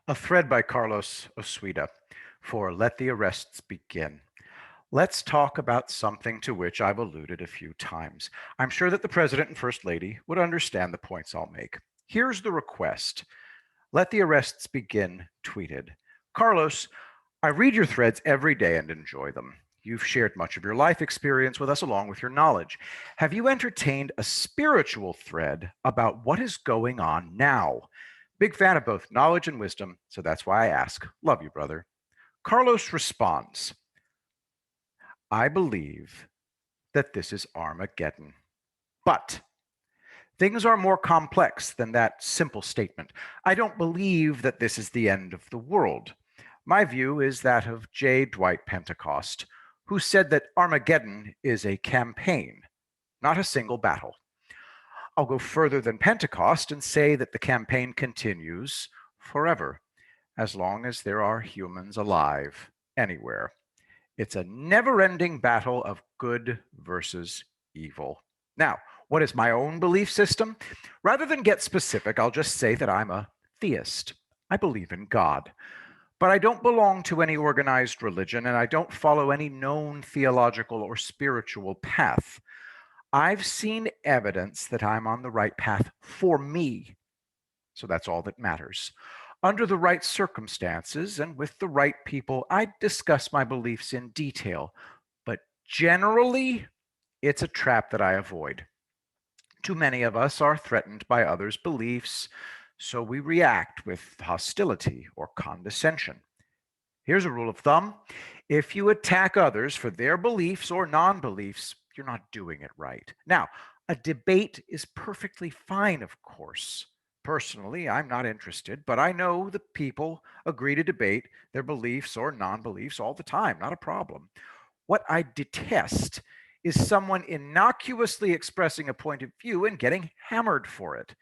A thread by Carlos Osuida for Let the Arrests Begin. Let's talk about something to which I've alluded a few times. I'm sure that the President and First Lady would understand the points I'll make. Here's the request. Let the Arrests Begin tweeted. Carlos, I read your threads every day and enjoy them. You've shared much of your life experience with us along with your knowledge. Have you entertained a spiritual thread about what is going on now? Big fan of both knowledge and wisdom, so that's why I ask. Love you, brother. Carlos responds, I believe that this is Armageddon. But things are more complex than that simple statement. I don't believe that this is the end of the world. My view is that of J. Dwight Pentecost, who said that Armageddon is a campaign, not a single battle. I'll go further than Pentecost and say that the campaign continues forever, as long as there are humans alive anywhere. It's a never-ending battle of good versus evil. Now, what is my own belief system? Rather than get specific, I'll just say that I'm a theist. I believe in God. But I don't belong to any organized religion, and I don't follow any known theological or spiritual path. I've seen evidence that I'm on the right path for me. So that's all that matters. Under the right circumstances and with the right people, I discuss my beliefs in detail. But generally, it's a trap that I avoid. Too many of us are threatened by others' beliefs, so we react with hostility or condescension. Here's a rule of thumb. If you attack others for their beliefs or non-beliefs, you're not doing it right. Now, a debate is perfectly fine, of course. Personally, I'm not interested, but I know the people agree to debate their beliefs or non-beliefs all the time, not a problem. What I detest is someone innocuously expressing a point of view and getting hammered for it.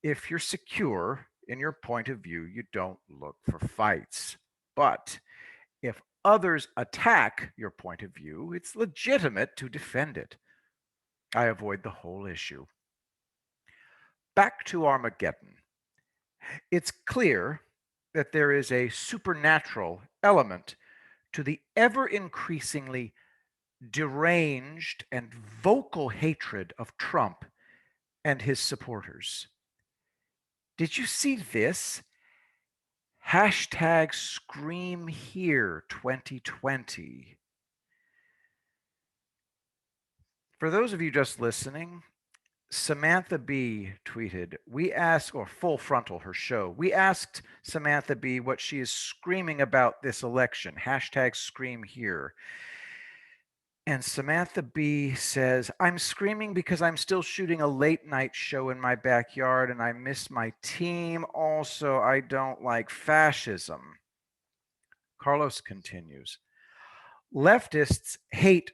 If you're secure in your point of view, you don't look for fights. But if others attack your point of view, it's legitimate to defend it. I avoid the whole issue. Back to Armageddon. It's clear that there is a supernatural element to the ever increasingly deranged and vocal hatred of Trump and his supporters. Did you see this? Hashtag Scream Here 2020. For those of you just listening, Samantha B tweeted, we asked, or Full Frontal, her show, we asked Samantha B what she is screaming about this election. Hashtag Scream Here. And Samantha B says, I'm screaming because I'm still shooting a late night show in my backyard and I miss my team. Also, I don't like fascism. Carlos continues, leftists hate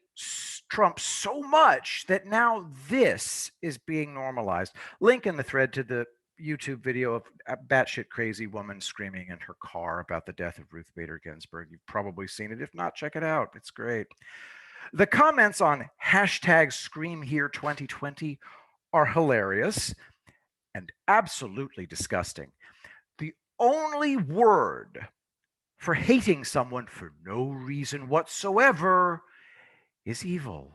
Trump so much that now this is being normalized. Link in the thread to the YouTube video of a batshit crazy woman screaming in her car about the death of Ruth Bader Ginsburg. You've probably seen it. If not, check it out. It's great. The comments on hashtag Scream Here 2020 are hilarious and absolutely disgusting. The only word for hating someone for no reason whatsoever is evil.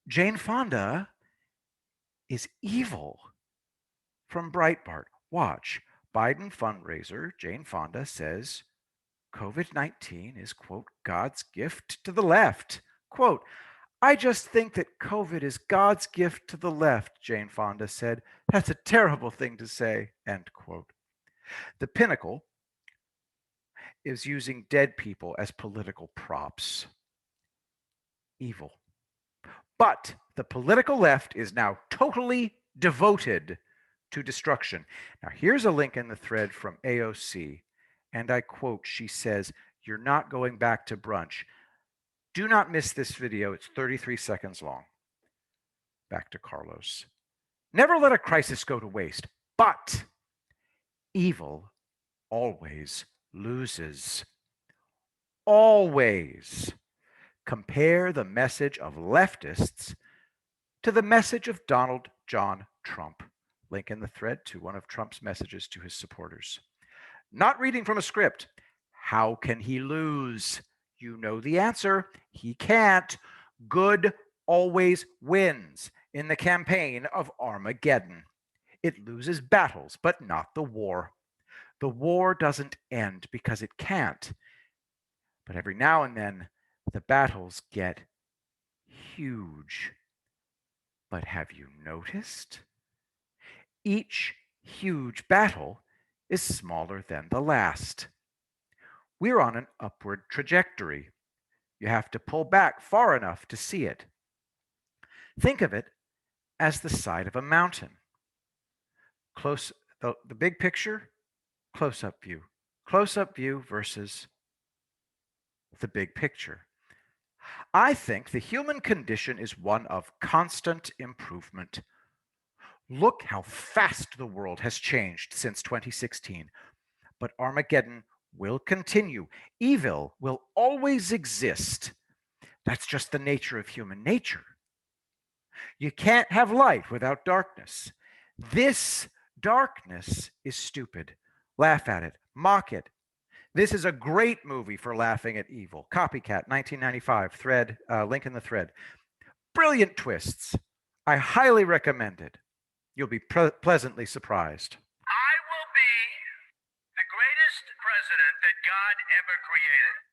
Jane Fonda is evil. From Breitbart, watch. Biden fundraiser, Jane Fonda says COVID-19 is, quote, God's gift to the left. Quote, I just think that COVID is God's gift to the left, Jane Fonda said. That's a terrible thing to say, end quote. The pinnacle is using dead people as political props. Evil. But the political left is now totally devoted to destruction. Now, here's a link in the thread from AOC, and I quote, she says, you're not going back to brunch. Do not miss this video. It's 33 seconds long. Back to Carlos. Never let a crisis go to waste, but evil always loses. Always. Compare the message of leftists to the message of Donald John Trump. Link in the thread to one of Trump's messages to his supporters. Not reading from a script. How can he lose? You know the answer. He can't. Good always wins in the campaign of Armageddon. It loses battles, but not the war. The war doesn't end because it can't. But every now and then, the battles get huge. But have you noticed? Each huge battle is smaller than the last. We're on an upward trajectory. You have to pull back far enough to see it. Think of it as the side of a mountain. Close the big picture, close-up view. Close-up view versus the big picture. I think the human condition is one of constant improvement. Look how fast the world has changed since 2016. But Armageddon will continue. Evil will always exist. That's just the nature of human nature. You can't have light without darkness. This darkness is stupid. Laugh at it, mock it. This is a great movie for laughing at evil. Copycat, 1995, thread, link in the thread. Brilliant twists. I highly recommend it. You'll be pleasantly surprised. I will be the greatest president that God ever created.